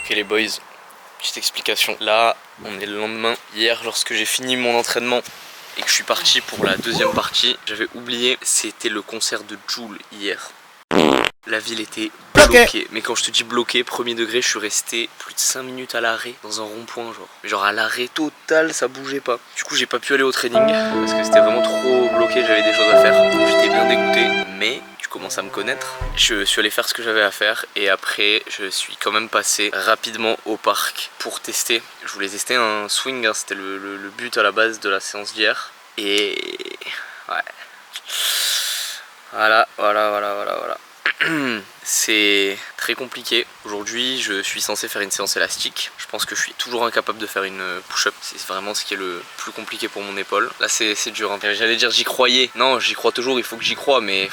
Ok les boys, petite explication. Là, on est le lendemain. Hier, lorsque j'ai fini mon entraînement et que je suis parti pour la deuxième partie, j'avais oublié, c'était le concert de Jul hier. La ville était bloquée. Mais quand je te dis bloquée, premier degré, je suis resté plus de 5 minutes à l'arrêt dans un rond-point genre. Genre à l'arrêt total, ça bougeait pas. Du coup, j'ai pas pu aller au training parce que c'était vraiment trop bloqué, j'avais des choses à faire. J'étais bien dégoûté, mais tu commences à me connaître. Je suis allé faire ce que j'avais à faire et après, je suis quand même passé rapidement au parc pour tester. Je voulais tester un swing, hein. C'était le but à la base de la séance d'hier. Et ouais. Voilà. C'est très compliqué. Aujourd'hui, je suis censé faire une séance élastique. Je pense que je suis toujours incapable de faire une push-up. C'est vraiment ce qui est le plus compliqué pour mon épaule. Là, c'est dur, hein. J'allais dire j'y croyais. Non, j'y crois toujours, il faut que j'y croie, mais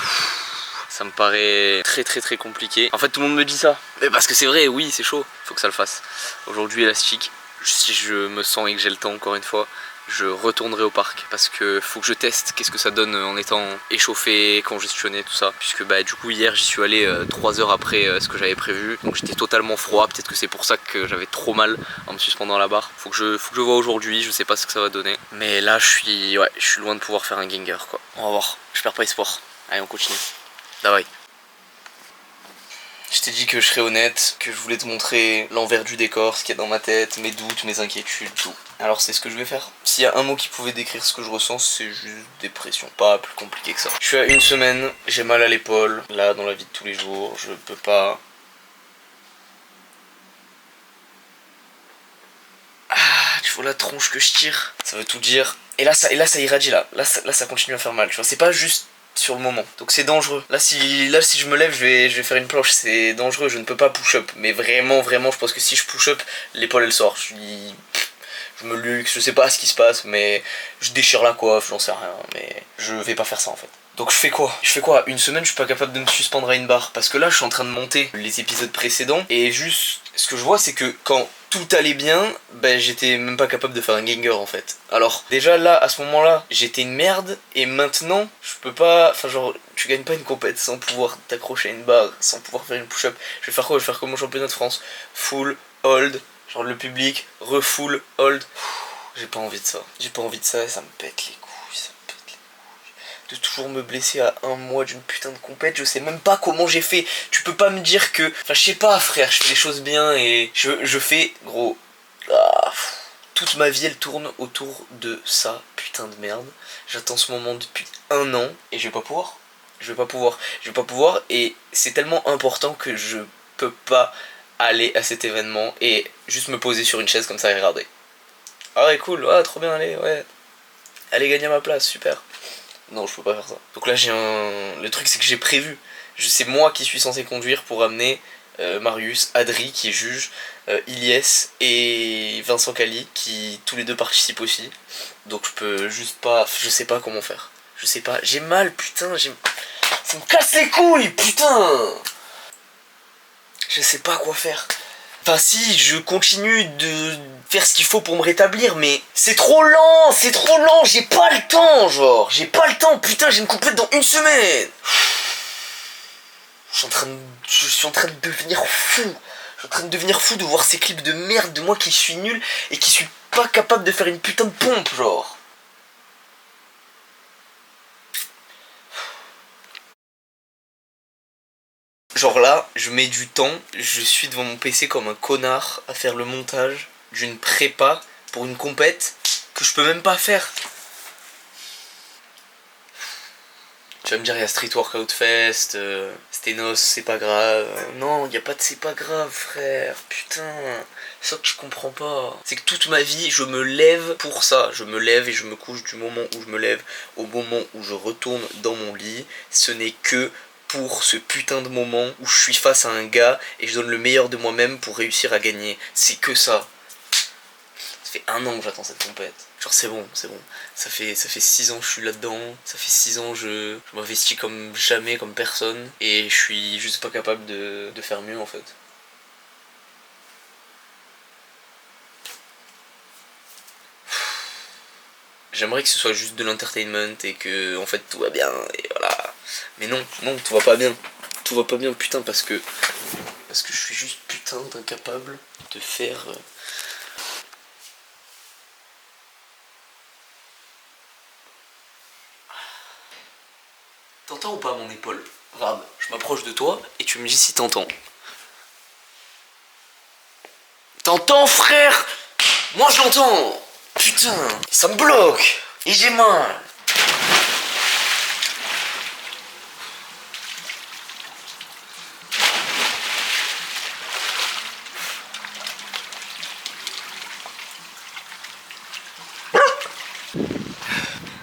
ça me paraît très compliqué. En fait, tout le monde me dit ça. Mais parce que c'est vrai, oui, c'est chaud. Il faut que ça le fasse. Aujourd'hui, élastique. Si je me sens et que j'ai le temps, encore une fois, je retournerai au parc parce que faut que je teste qu'est-ce que ça donne en étant échauffé, congestionné, tout ça. Puisque bah du coup hier j'y suis allé 3 heures après ce que j'avais prévu. Donc j'étais totalement froid, peut-être que c'est pour ça que j'avais trop mal en me suspendant à la barre. Faut que je vois aujourd'hui, je sais pas ce que ça va donner. Mais là je suis loin de pouvoir faire un Ginger quoi. On va voir, je perds pas espoir. Allez on continue. Bye. Je t'ai dit que je serais honnête, que je voulais te montrer l'envers du décor, ce qu'il y a dans ma tête, mes doutes, mes inquiétudes, tout. Alors c'est ce que je vais faire. S'il y a un mot qui pouvait décrire ce que je ressens, c'est juste dépression. Pas plus compliqué que ça. Je suis à 1 semaine, j'ai mal à l'épaule. Là, dans la vie de tous les jours, je peux pas... Ah, tu vois la tronche que je tire? Ça veut tout dire. Et là ça irradie là. Là ça continue à faire mal. Tu vois, c'est pas juste sur le moment. Donc c'est dangereux. Là si je me lève, je vais faire une planche. C'est dangereux, je ne peux pas push-up. Mais vraiment, je pense que si je push-up, l'épaule elle sort. Je me luxe, je sais pas ce qui se passe, mais je déchire la coiffe, j'en sais rien. Mais je vais pas faire ça en fait. Donc je fais quoi? À 1 semaine, je suis pas capable de me suspendre à une barre. Parce que là, je suis en train de monter les épisodes précédents. Et juste, ce que je vois, c'est que quand tout allait bien, ben j'étais même pas capable de faire un Ginger en fait. Alors, déjà là, à ce moment-là, j'étais une merde. Et maintenant, je peux pas... Enfin genre, tu gagnes pas une compète sans pouvoir t'accrocher à une barre, sans pouvoir faire une push-up. Je vais faire quoi? Je vais faire comme au championnat de France. Full, hold, genre le public, refull, hold. J'ai pas envie de ça. J'ai pas envie de ça et ça me pète les couilles. De toujours me blesser à 1 mois d'une putain de compète, je sais même pas comment j'ai fait. Tu peux pas me dire que... Enfin je sais pas frère, je fais les choses bien et je fais gros... toute ma vie elle tourne autour de ça, putain de merde. J'attends ce moment depuis 1 an et je vais pas pouvoir. Je vais pas pouvoir et c'est tellement important que je peux pas aller à cet événement et juste me poser sur une chaise comme ça et regarder. Ah ouais cool, ah trop bien, allez, ouais. Allez gagner ma place, super. Non, je peux pas faire ça. Donc là, le truc, c'est que j'ai prévu. C'est moi qui suis censé conduire pour amener Marius, Adri qui est juge, Ilyes et Vincent Cali qui tous les deux participent aussi. Donc je peux juste pas... Je sais pas comment faire. Je sais pas. J'ai mal, putain. Ça me casse les couilles, putain. Je sais pas quoi faire. Enfin si, je continue de faire ce qu'il faut pour me rétablir, mais c'est trop lent, j'ai pas le temps, genre. J'ai pas le temps, putain, j'ai une compète dans 1 semaine. Je suis en train de devenir fou. Je suis en train de devenir fou de voir ces clips de merde de moi qui suis nul et qui suis pas capable de faire une putain de pompe, genre. Genre là, je mets du temps, je suis devant mon PC comme un connard à faire le montage d'une prépa pour une compète que je peux même pas faire. Tu vas me dire, il y a Street Workout Fest, Stenos, c'est pas grave. Non, il y a pas de c'est pas grave, frère, putain. C'est ça que je comprends pas. C'est que toute ma vie, je me lève pour ça. Je me lève et je me couche du moment où je me lève au moment où je retourne dans mon lit. Ce n'est que pour ce putain de moment où je suis face à un gars et je donne le meilleur de moi-même pour réussir à gagner. C'est que ça. Ça fait 1 an que j'attends cette compète. Genre c'est bon. Ça fait 6 ans que je suis là-dedans. Ça fait 6 ans que je m'investis comme jamais, comme personne. Et je suis juste pas capable de faire mieux en fait. J'aimerais que ce soit juste de l'entertainment et que en fait tout va bien et voilà. Mais non, tout va pas bien. Tout va pas bien putain parce que je suis juste putain putain d'incapable de faire... T'entends ou pas mon épaule? Regarde, je m'approche de toi et tu me dis si t'entends. T'entends frère? Moi je l'entends. Putain, ça me bloque. Et j'ai mal.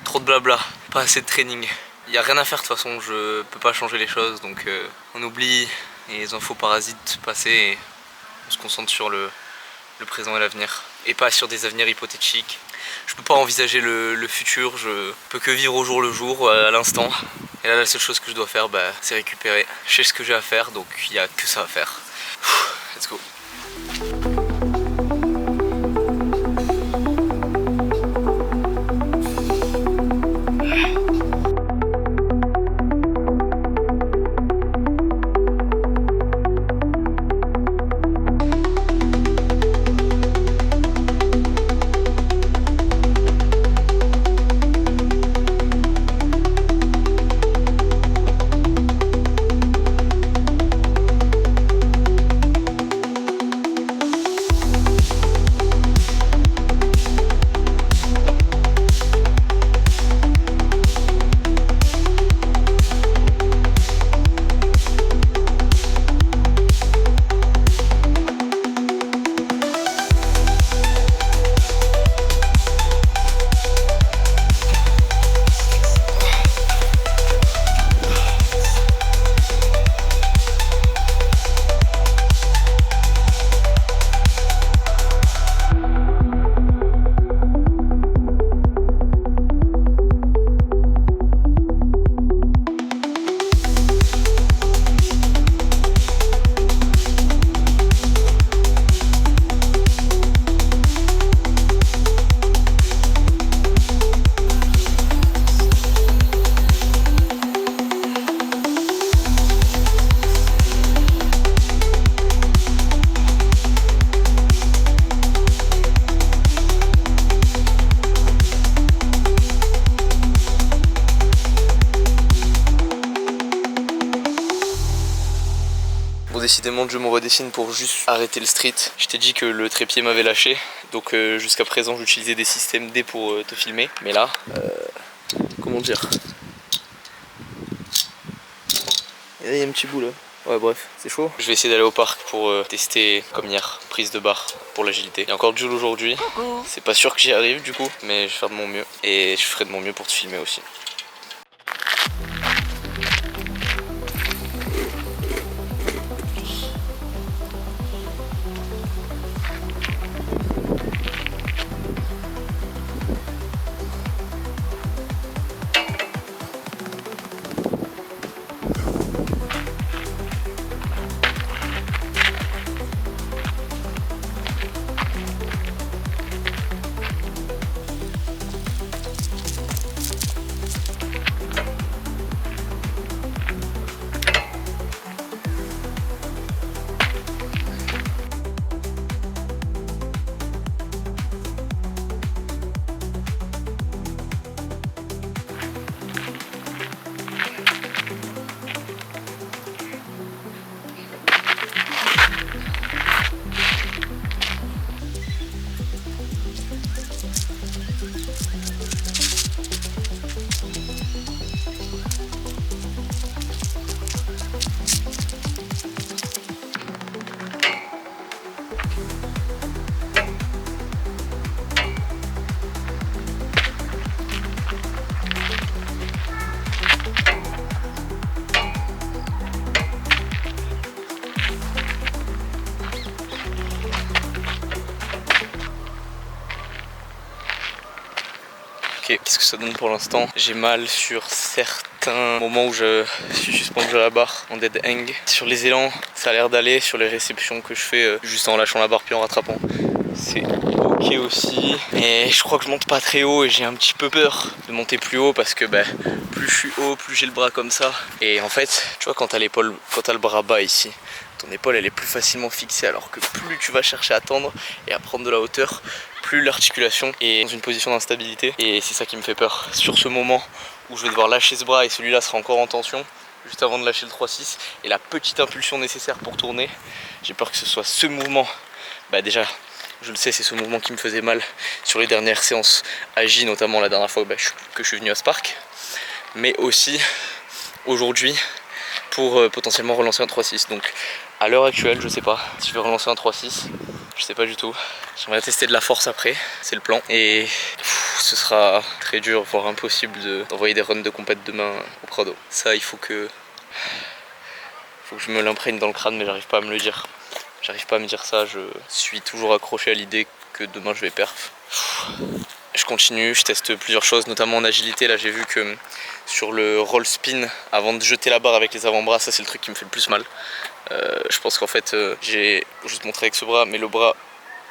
Trop de blabla, pas assez de training. Y a rien à faire de toute façon, je peux pas changer les choses, donc on oublie les infos parasites passées et on se concentre sur le présent et l'avenir. Et pas sur des avenirs hypothétiques. Je peux pas envisager le futur, je peux que vivre au jour le jour, à l'instant. Et là la seule chose que je dois faire, c'est récupérer. Je sais ce que j'ai à faire, donc il y a que ça à faire. Let's go. Décidément je me redessine pour juste arrêter le street. Je t'ai dit que le trépied m'avait lâché, donc jusqu'à présent j'utilisais des systèmes D pour te filmer. Mais là, comment dire, et là il y a un petit bout là. Ouais bref, c'est chaud. Je vais essayer d'aller au parc pour tester comme hier, prise de barre pour l'agilité. Il y a encore Jules aujourd'hui, c'est pas sûr que j'y arrive du coup, mais je vais faire de mon mieux. Et je ferai de mon mieux pour te filmer aussi. Ok, qu'est-ce que ça donne pour l'instant? J'ai mal sur certains moments où je suis suspendu à la barre en dead hang. Sur les élans, ça a l'air d'aller. Sur les réceptions que je fais juste en lâchant la barre puis en rattrapant, c'est ok aussi. Et je crois que je monte pas très haut et j'ai un petit peu peur de monter plus haut parce que plus je suis haut, plus j'ai le bras comme ça. Et en fait, tu vois, quand t'as l'épaule, quand t'as le bras bas ici, ton épaule elle est plus facilement fixée, alors que plus tu vas chercher à tendre et à prendre de la hauteur, plus l'articulation est dans une position d'instabilité. Et c'est ça qui me fait peur. Sur ce moment où je vais devoir lâcher ce bras et celui-là sera encore en tension, juste avant de lâcher le 3-6, et la petite impulsion nécessaire pour tourner, j'ai peur que ce soit ce mouvement. Déjà, je le sais, c'est ce mouvement qui me faisait mal sur les dernières séances AJ, notamment la dernière fois que je suis venu à Spark, mais aussi aujourd'hui pour potentiellement relancer un 3-6. Donc à l'heure actuelle, je sais pas si je vais relancer un 3-6, je sais pas du tout. J'aimerais tester de la force après, c'est le plan. Et ce sera très dur, voire impossible d'envoyer des runs de compète demain au Prado. Ça, il faut que je me l'imprègne dans le crâne, mais j'arrive pas à me le dire. J'arrive pas à me dire ça, je suis toujours accroché à l'idée que demain je vais perf. Je continue, je teste plusieurs choses, notamment en agilité. Là j'ai vu que sur le roll spin, avant de jeter la barre avec les avant-bras, ça c'est le truc qui me fait le plus mal. Je pense qu'en fait j'ai juste montré avec ce bras, mais le bras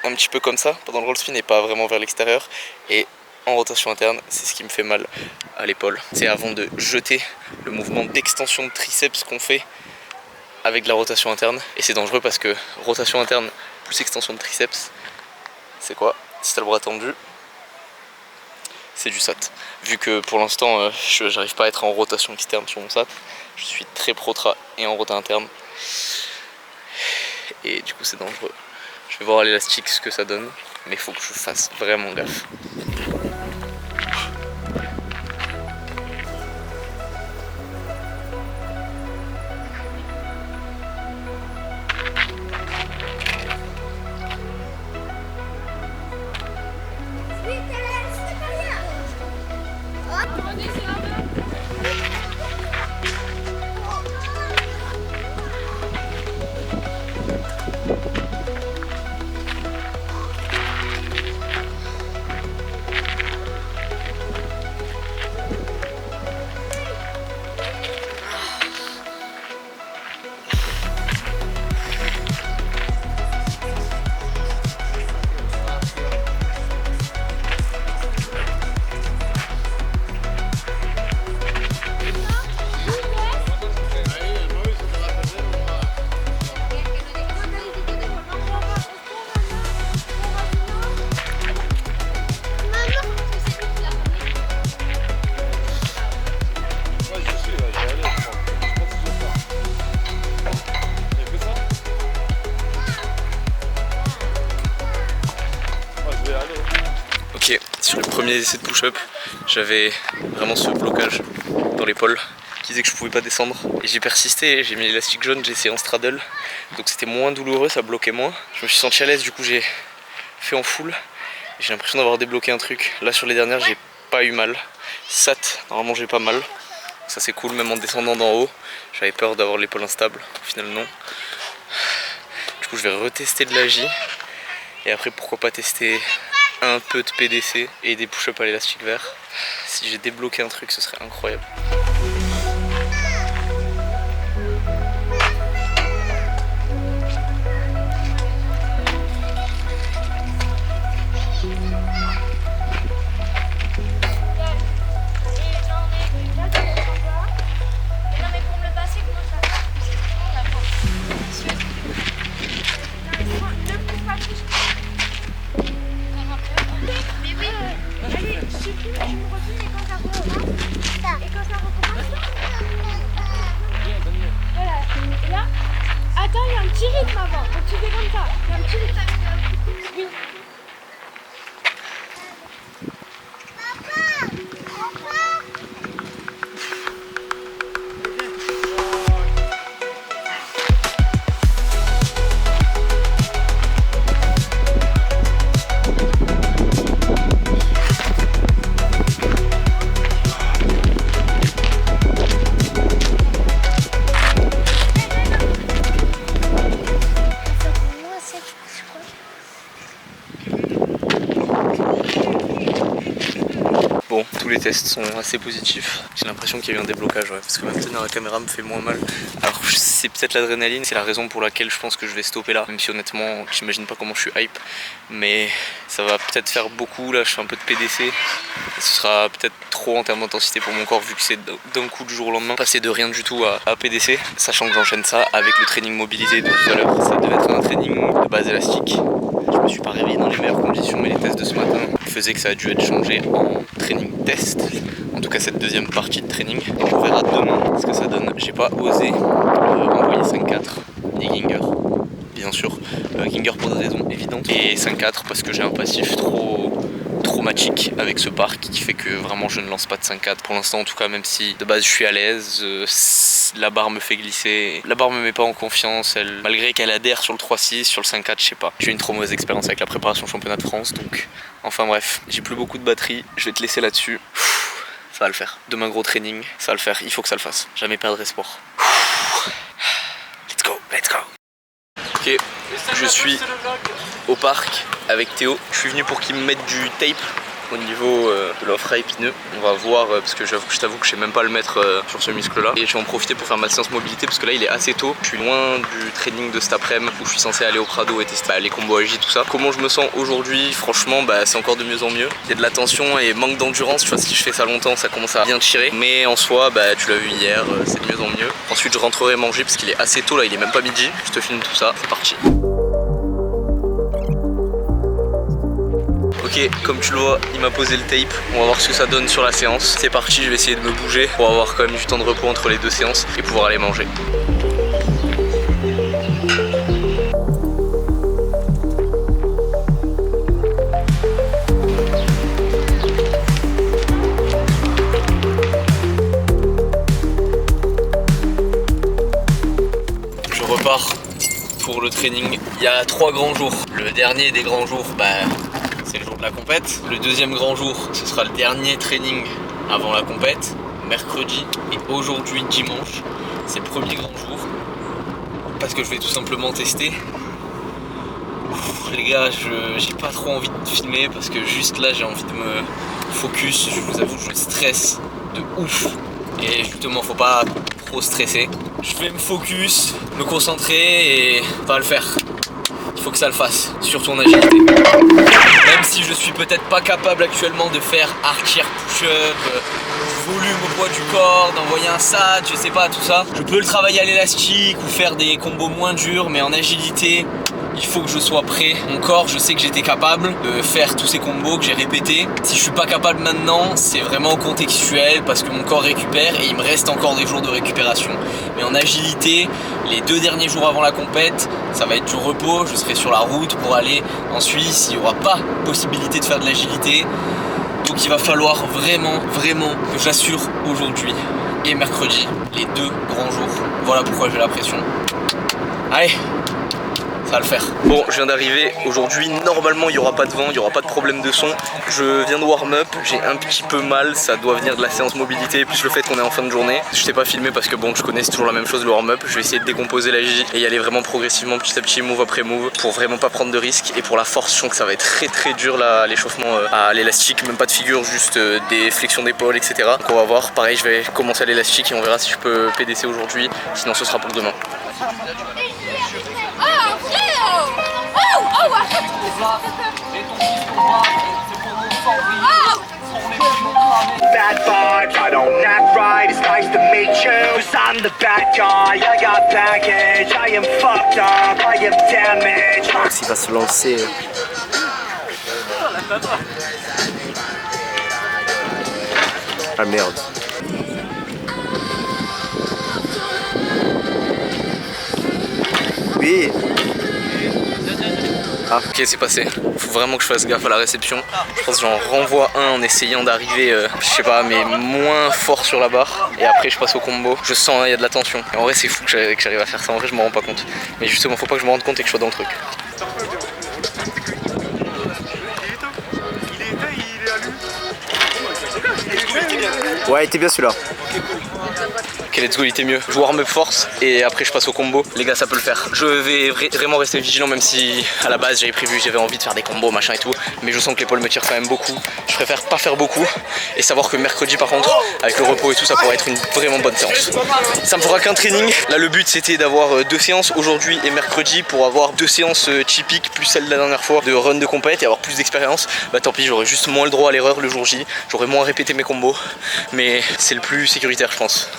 un petit peu comme ça pendant le roll spin et pas vraiment vers l'extérieur. Et en rotation interne, c'est ce qui me fait mal à l'épaule. C'est avant de jeter le mouvement d'extension de triceps qu'on fait avec de la rotation interne. Et c'est dangereux parce que rotation interne plus extension de triceps, c'est quoi? Si t'as le bras tendu, c'est du SAT. Vu que pour l'instant j'arrive pas à être en rotation externe sur mon SAT, je suis très pro-tra et en rota interne. Et du coup c'est dangereux. Je vais voir à l'élastique ce que ça donne, mais il faut que je fasse vraiment gaffe. Ok, sur le premier essai de push-up, j'avais vraiment ce blocage dans l'épaule qui disait que je pouvais pas descendre. Et j'ai persisté, j'ai mis l'élastique jaune, j'ai essayé en straddle. Donc c'était moins douloureux, ça bloquait moins. Je me suis senti à l'aise, du coup j'ai fait en full. J'ai l'impression d'avoir débloqué un truc. Là sur les dernières, j'ai pas eu mal. SAT, normalement j'ai pas mal. Ça c'est cool, même en descendant d'en haut. J'avais peur d'avoir l'épaule instable, au final non. Du coup je vais retester de l'AJ. Et après pourquoi pas tester un peu de PDC et des push-ups à l'élastique vert. Si j'ai débloqué un truc, ce serait incroyable. Bon, tous les tests sont assez positifs. J'ai l'impression qu'il y a eu un déblocage, ouais, parce que même tenir la caméra me fait moins mal. Alors c'est peut-être l'adrénaline, c'est la raison pour laquelle je pense que je vais stopper là. Même si honnêtement, j'imagine pas comment je suis hype. Mais ça va peut-être faire beaucoup, là je fais un peu de PDC. Et ce sera peut-être trop en termes d'intensité pour mon corps vu que c'est d'un coup du jour au lendemain. Passer de rien du tout à PDC, sachant que j'enchaîne ça avec le training mobilité de tout à l'heure. Ça devait être un training de base élastique. Je me suis pas réveillé dans les meilleures conditions, mais les tests de ce matin faisaient que ça a dû être changé en training test. En tout cas cette deuxième partie de training. Et on verra demain ce que ça donne. J'ai pas osé envoyer 5-4 ni Ginger. Bien sûr, Ginger pour des raisons évidentes. Et 5-4 parce que j'ai un passif trop traumatique avec ce parc qui fait que vraiment je ne lance pas de 5-4 pour l'instant, en tout cas, même si de base je suis à l'aise. La barre me fait glisser, la barre me met pas en confiance, malgré qu'elle adhère sur le 3-6, sur le 5-4, je sais pas. J'ai eu une trop mauvaise expérience avec la préparation championnat de France, donc enfin bref, j'ai plus beaucoup de batterie, je vais te laisser là-dessus. Ça va le faire. Demain gros training, ça va le faire, il faut que ça le fasse. Jamais perdre espoir. Let's go, let's go. Ok, je suis au parc avec Théo. Je suis venu pour qu'il me mette du tape au niveau de l'offre épineux. On va voir parce que je t'avoue que je sais même pas le mettre sur ce muscle là. Et je vais en profiter pour faire ma séance mobilité parce que là il est assez tôt. Je suis loin du training de cet après-midi où je suis censé aller au Prado et tester les combos AJ, tout ça. Comment je me sens aujourd'hui? Franchement c'est encore de mieux en mieux. Il y a de la tension et manque d'endurance. Tu vois, si je fais ça longtemps ça commence à bien tirer. Mais en soi tu l'as vu hier, c'est de mieux en mieux. Ensuite je rentrerai manger parce qu'il est assez tôt là, il est même pas midi. Je te filme tout ça, c'est parti. Ok, comme tu le vois, il m'a posé le tape. On va voir ce que ça donne sur la séance. C'est parti, je vais essayer de me bouger pour avoir quand même du temps de repos entre les deux séances et pouvoir aller manger. Je repars pour le training. Il y a 3 grands jours. Le dernier des grands jours, c'est le jour de la compète. Le deuxième grand jour, ce sera le dernier training avant la compète, mercredi. Et aujourd'hui, dimanche, c'est le premier grand jour. Parce que je vais tout simplement tester. Les gars, j'ai pas trop envie de filmer parce que juste là, j'ai envie de me focus. Je vous avoue, je stresse de ouf. Et justement, faut pas trop stresser. Je vais me focus, me concentrer et ça va le faire. Il faut que ça le fasse, surtout en agilité. Même si je suis peut-être pas capable actuellement de faire arc tier push-up, volume au poids du corps, d'envoyer un sat, je sais pas, tout ça. Je peux le travailler à l'élastique ou faire des combos moins durs, mais en agilité, il faut que je sois prêt. Mon corps, je sais que j'étais capable de faire tous ces combos que j'ai répétés. Si je suis pas capable maintenant, c'est vraiment contextuel parce que mon corps récupère et il me reste encore des jours de récupération. Mais en agilité, les 2 derniers jours avant la compète, ça va être du repos. Je serai sur la route pour aller en Suisse. Il n'y aura pas possibilité de faire de l'agilité. Donc il va falloir vraiment que j'assure aujourd'hui et mercredi, les 2 grands jours. Voilà pourquoi j'ai la pression. Allez, ça va le faire. Bon, je viens d'arriver. Aujourd'hui, normalement, il n'y aura pas de vent, il n'y aura pas de problème de son. Je viens de warm-up, j'ai un petit peu mal. Ça doit venir de la séance mobilité, plus le fait qu'on est en fin de journée. Je t'ai pas filmé parce que bon, je connais, c'est toujours la même chose, le warm-up. Je vais essayer de décomposer la J et y aller vraiment progressivement, petit à petit, move après move, pour vraiment pas prendre de risques. Et pour la force, je sens que ça va être très dur là, l'échauffement à l'élastique, même pas de figure, juste des flexions d'épaule, etc. Donc on va voir. Pareil, je vais commencer à l'élastique et on verra si je peux PDC aujourd'hui. Sinon, ce sera pour demain. Bad vibes, I don't act right, it's nice to meet you. 'Cause I'm the bad guy, I got baggage, I am fucked up, I am damaged. Il va se lancer. Ah merde. Oui. Ah, ok, c'est passé. Faut vraiment que je fasse gaffe à la réception. Je pense que j'en renvoie un en essayant d'arriver, je sais pas, mais moins fort sur la barre. Et après, je passe au combo. Je sens, il y a de la tension. Et en vrai, c'est fou que j'arrive à faire ça. En vrai, je me rends pas compte. Mais justement, faut pas que je me rende compte et que je sois dans le truc. Ouais, il était bien celui-là. Ok, let's go, il était mieux. Je warm-up force et après je passe au combo. Les gars, ça peut le faire. Je vais vraiment rester vigilant, même si à la base j'avais envie de faire des combos, machin et tout. Mais je sens que l'épaule me tire quand même beaucoup. Je préfère pas faire beaucoup et savoir que mercredi, par contre, avec le repos et tout, ça pourrait être une vraiment bonne séance. Ça me fera qu'un training. Là, le but c'était d'avoir 2 séances aujourd'hui et mercredi pour avoir 2 séances typiques plus celle de la dernière fois de run de compète et avoir plus d'expérience. Bah tant pis, j'aurais juste moins le droit à l'erreur le jour J. J'aurais moins répété mes combos, mais c'est le plus sécuritaire, je pense.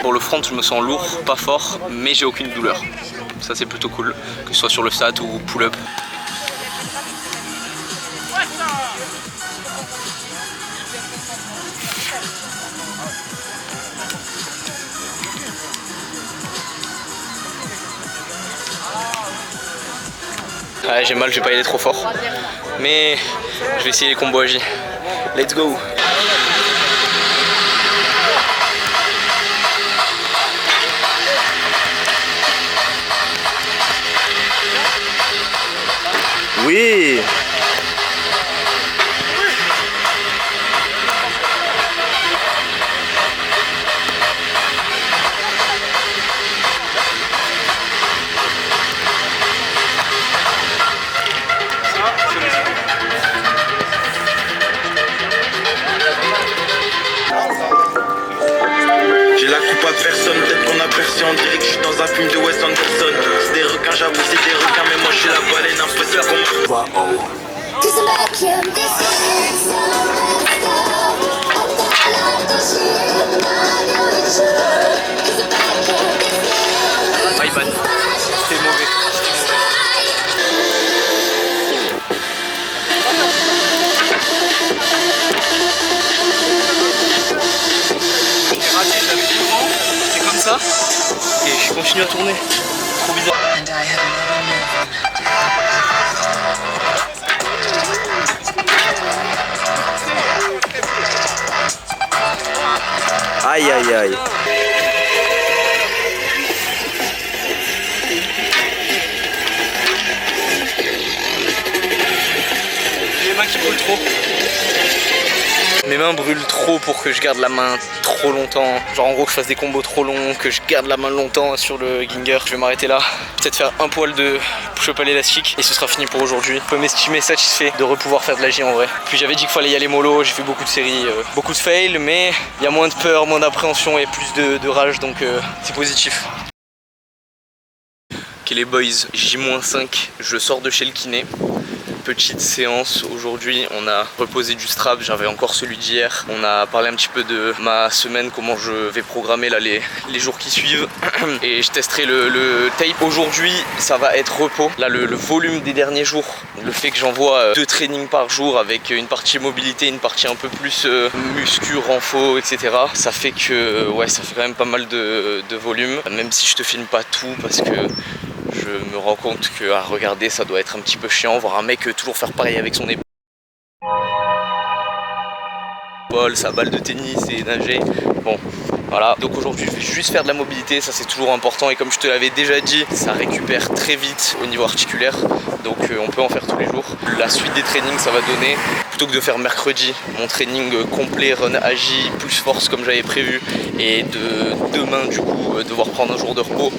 Pour le front, je me sens lourd, pas fort, mais j'ai aucune douleur. Ça c'est plutôt cool, que ce soit sur le sat ou pull-up. Ouais, j'ai mal, je vais pas y aller trop fort. Mais je vais essayer les combos AJ. Let's go! Oui. J'ai la coupe à personne, peut-être qu'on a percé, on dirait que je suis dans un film de Wes Anderson. C'est des requins, j'avoue, c'est des requins, mais moi je suis la baleine, impossible qu'on me... My bad, c'était mauvais. C'est comme ça et je continue à tourner. Trop bizarre. Aïe aïe aïe. J'ai les mains qui brûlent trop. Mes mains brûlent trop pour que je garde la main trop longtemps. Genre en gros que je fasse des combos trop longs, que je garde la main longtemps sur le Ginger. Je vais m'arrêter là. Peut-être faire un poil de push-up à l'élastique et ce sera fini pour aujourd'hui. Je peux m'estimer satisfait de repouvoir faire de la J en vrai. Puis j'avais dit qu'il fallait y aller mollo. J'ai fait beaucoup de séries, beaucoup de fails, mais il y a moins de peur, moins d'appréhension et plus de rage, donc c'est positif. Ok les boys, J-5, je sors de chez le kiné. Petite séance aujourd'hui, on a reposé du strap, j'avais encore celui d'hier. On a parlé un petit peu de ma semaine, comment je vais programmer là les jours qui suivent. Et je testerai le tape. Aujourd'hui, ça va être repos. Là, le volume des derniers jours, le fait que j'envoie 2 trainings par jour avec une partie mobilité, une partie un peu plus muscu, renfo, etc. Ça fait que, ouais, ça fait quand même pas mal de volume. Même si je te filme pas tout parce que je me rends compte que à regarder ça doit être un petit peu chiant, voir un mec toujours faire pareil avec son épaule, sa balle de tennis et nager. Bon, voilà. Donc aujourd'hui je vais juste faire de la mobilité, ça c'est toujours important et comme je te l'avais déjà dit, ça récupère très vite au niveau articulaire. Donc on peut en faire tous les jours. La suite des trainings ça va donner, plutôt que de faire mercredi mon training complet run AJ plus force comme j'avais prévu et demain du coup devoir prendre un jour de repos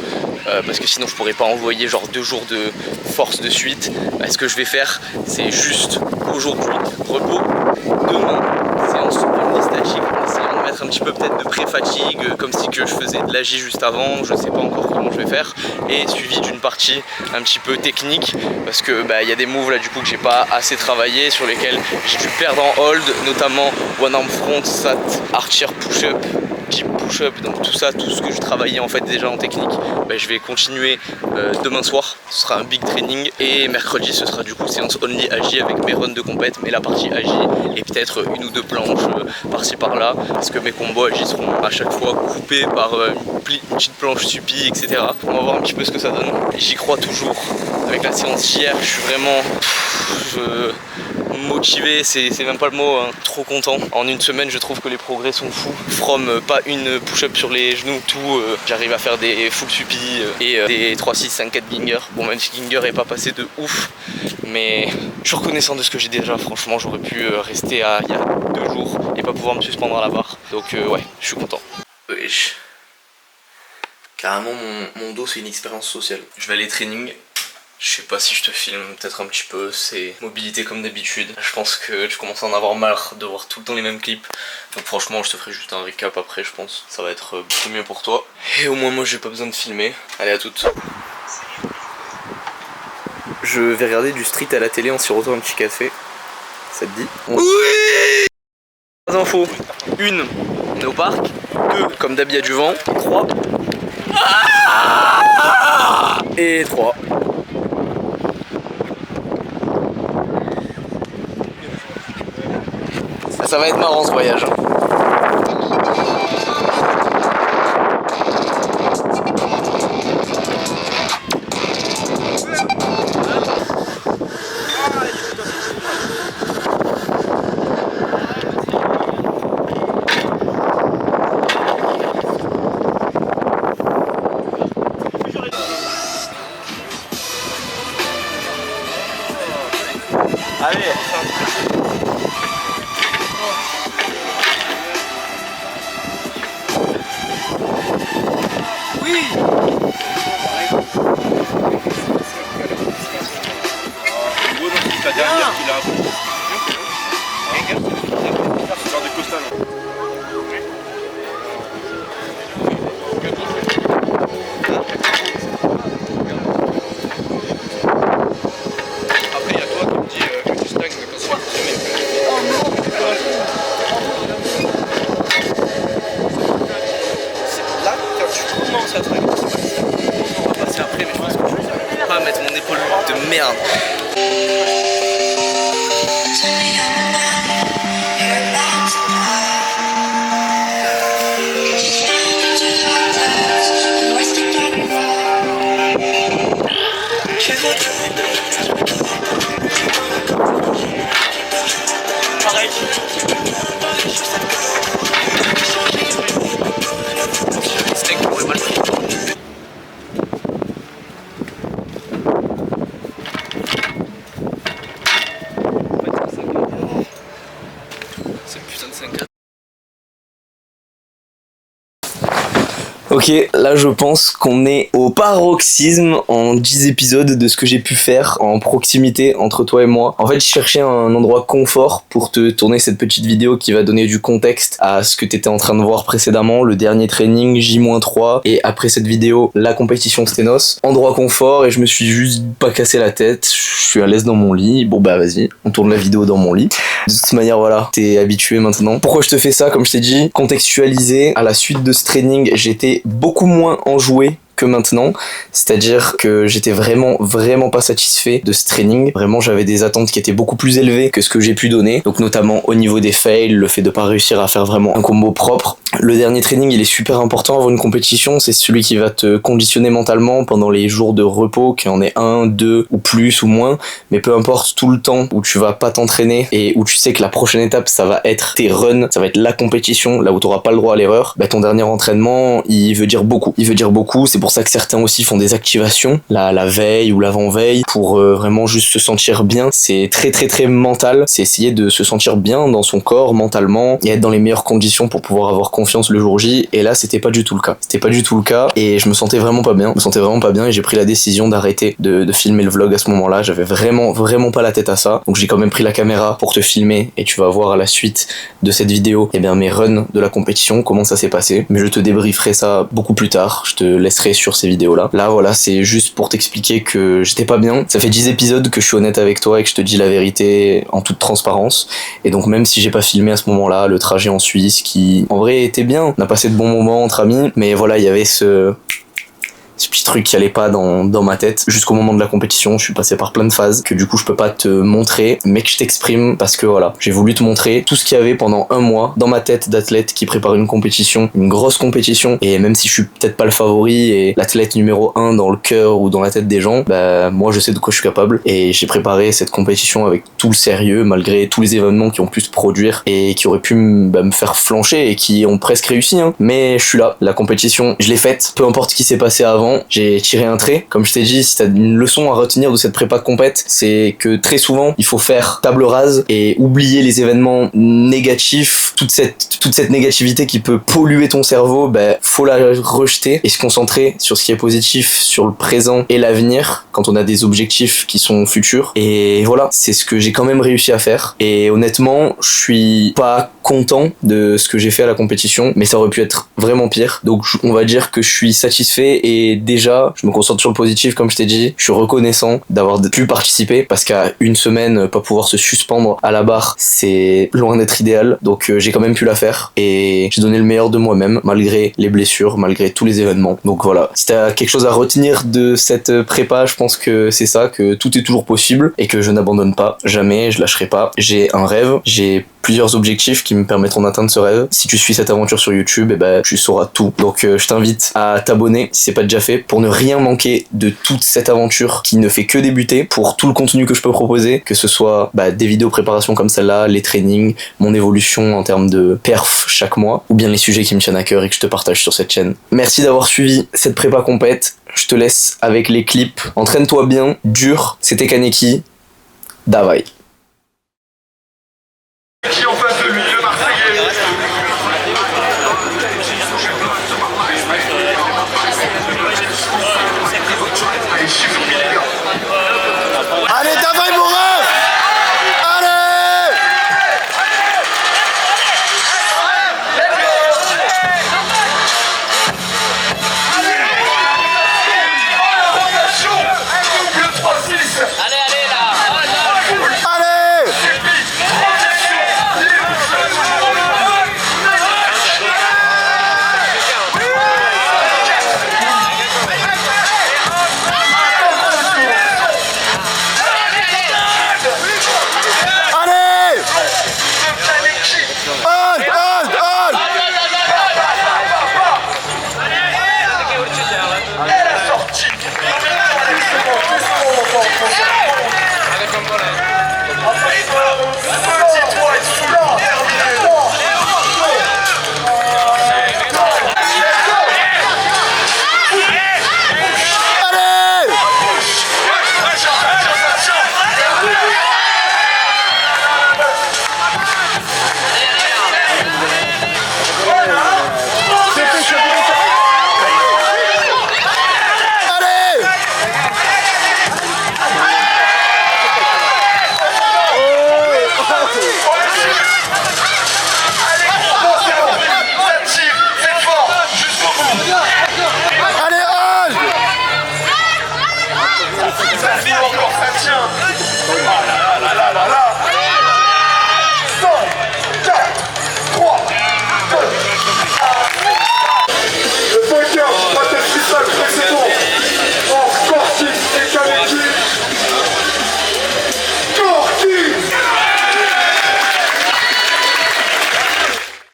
parce que sinon je pourrais pas envoyer genre 2 jours de force de suite. Ce que je vais faire c'est juste aujourd'hui repos, demain séance statique en essayant de mettre un petit peu peut-être de pré-fatigue comme si que je faisais de l'AJ juste avant, je sais pas encore comment je vais faire, et suivi d'une partie un petit peu technique parce que y a des moves là du coup que j'ai pas assez travaillé sur lesquels j'ai dû perdre en hold, notamment one arm front, sat, archer, push-up deep push-up, donc tout ça, tout ce que je travaillais en fait déjà en technique, bah, je vais continuer demain soir. Ce sera un big training et mercredi ce sera du coup séance only AJ avec mes runs de compète, mais la partie AJ et peut-être une ou deux planches par-ci par-là, parce que mes combos AJ seront à chaque fois coupés par une petite planche suppi, etc. On va voir un petit peu ce que ça donne. J'y crois toujours. Avec la séance hier, je suis vraiment motivé, c'est même pas le mot, hein. Trop content. En une semaine, je trouve que les progrès sont fous. From pas une push-up sur les genoux, tout, j'arrive à faire des full suppi et des 3, 6, 5, 4 Ginger. Bon, même si Ginger est pas passé de ouf, mais je suis reconnaissant de ce que j'ai déjà. Franchement, j'aurais pu rester à il y a 2 jours et pas pouvoir me suspendre à la barre. Donc ouais, je suis content. Wesh. Carrément, mon dos, c'est une expérience sociale. Je vais aller training. Je sais pas si je te filme, peut-être un petit peu, c'est mobilité comme d'habitude. Je pense que tu commences à en avoir marre de voir tout le temps les mêmes clips. Donc franchement, je te ferai juste un recap après, je pense. Ça va être beaucoup mieux pour toi. Et au moins, moi, j'ai pas besoin de filmer. Allez, à toutes. Je vais regarder du street à la télé en sirotant un petit café. Ça te dit? Oui! 3 infos. 1, on est au parc. 2, comme d'hab, il y a du vent. 3. Et 3. Ça va être marrant ce voyage. Allez. La dernière qu'il a genre de costal. Après il y a toi qui me dis que tu stagnes quand c'est là quand tu commences à stagner, on va passer après, mais je pense que je vais pas mettre mon épaule de merde. Ok, là je pense qu'on est au paroxysme en 10 épisodes de ce que j'ai pu faire en proximité entre toi et moi. En fait, je cherchais un endroit confort pour te tourner cette petite vidéo qui va donner du contexte à ce que t'étais en train de voir précédemment, le dernier training J-3 et après cette vidéo, la compétition Stenos. Endroit confort et je me suis juste pas cassé la tête, je suis à l'aise dans mon lit. Bon bah vas-y, on tourne la vidéo dans mon lit. De toute manière voilà, t'es habitué maintenant. Pourquoi je te fais ça? Comme je t'ai dit, contextualisé, à la suite de ce training, j'étais beaucoup moins enjoué que maintenant, c'est-à-dire que j'étais vraiment pas satisfait de ce training. Vraiment, j'avais des attentes qui étaient beaucoup plus élevées que ce que j'ai pu donner, donc notamment au niveau des fails, le fait de pas réussir à faire vraiment un combo propre. Le dernier training, il est super important avant une compétition, c'est celui qui va te conditionner mentalement pendant les jours de repos, qu'il y en ait 1, 2 ou plus ou moins, mais peu importe, tout le temps où tu vas pas t'entraîner et où tu sais que la prochaine étape, ça va être tes runs, ça va être la compétition, là où t'auras pas le droit à l'erreur, bah ton dernier entraînement, il veut dire beaucoup. Il veut dire beaucoup, c'est pour ça que certains aussi font des activations, la veille ou l'avant-veille, pour vraiment juste se sentir bien. C'est très mental, c'est essayer de se sentir bien dans son corps, mentalement, et être dans les meilleures conditions pour pouvoir avoir confiance le jour J, et là c'était pas du tout le cas. C'était pas du tout le cas, et je me sentais vraiment pas bien. Et j'ai pris la décision d'arrêter de filmer le vlog à ce moment-là. J'avais vraiment pas la tête à ça. Donc j'ai quand même pris la caméra pour te filmer, et tu vas voir à la suite de cette vidéo, eh bien mes runs de la compétition, comment ça s'est passé. Mais je te débrieferai ça beaucoup plus tard. Je te laisserai sur ces vidéos-là. Là, voilà, c'est juste pour t'expliquer que j'étais pas bien. Ça fait 10 épisodes que je suis honnête avec toi et que je te dis la vérité en toute transparence. Et donc, même si j'ai pas filmé à ce moment-là, le trajet en Suisse, qui en vrai était bien, on a passé de bons moments entre amis, mais voilà, il y avait ce petit truc qui allait pas dans ma tête jusqu'au moment de la compétition. Je suis passé par plein de phases que du coup je peux pas te montrer, mais que je t'exprime parce que voilà, j'ai voulu te montrer tout ce qu'il y avait pendant un mois dans ma tête d'athlète qui prépare une compétition, une grosse compétition, et même si je suis peut-être pas le favori et l'athlète numéro 1 dans le cœur ou dans la tête des gens, bah moi je sais de quoi je suis capable, et j'ai préparé cette compétition avec tout le sérieux malgré tous les événements qui ont pu se produire et qui auraient pu me faire flancher et qui ont presque réussi, hein. Mais je suis là, la compétition je l'ai faite, peu importe ce qui s'est passé avant. J'ai tiré un trait. Comme je t'ai dit, si t'as une leçon à retenir de cette prépa compète, c'est que très souvent, il faut faire table rase et oublier les événements négatifs, toute cette négativité qui peut polluer ton cerveau, faut la rejeter et se concentrer sur ce qui est positif, sur le présent et l'avenir, quand on a des objectifs qui sont futurs. Et voilà, c'est ce que j'ai quand même réussi à faire. Et honnêtement, je suis pas content de ce que j'ai fait à la compétition, mais ça aurait pu être vraiment pire. Donc on va dire que je suis satisfait, et déjà je me concentre sur le positif. Comme je t'ai dit, je suis reconnaissant d'avoir pu participer, parce qu'à une semaine pas pouvoir se suspendre à la barre, c'est loin d'être idéal. Donc j'ai quand même pu la faire et j'ai donné le meilleur de moi-même malgré les blessures, malgré tous les événements. Donc voilà, si t'as quelque chose à retenir de cette prépa, je pense que c'est ça, que tout est toujours possible et que je n'abandonne pas, jamais, je lâcherai pas. J'ai un rêve, j'ai plusieurs objectifs qui me permettront d'atteindre ce rêve. Si tu suis cette aventure sur YouTube, tu sauras tout. Donc je t'invite à t'abonner si c'est pas déjà fait, pour ne rien manquer de toute cette aventure qui ne fait que débuter, pour tout le contenu que je peux proposer, que ce soit des vidéos préparation comme celle-là, les trainings, mon évolution en termes de perf chaque mois, ou bien les sujets qui me tiennent à cœur et que je te partage sur cette chaîne. Merci d'avoir suivi cette prépa compète. Je te laisse avec les clips. Entraîne-toi bien, dur. C'était Kaneki. Davai. Si on fait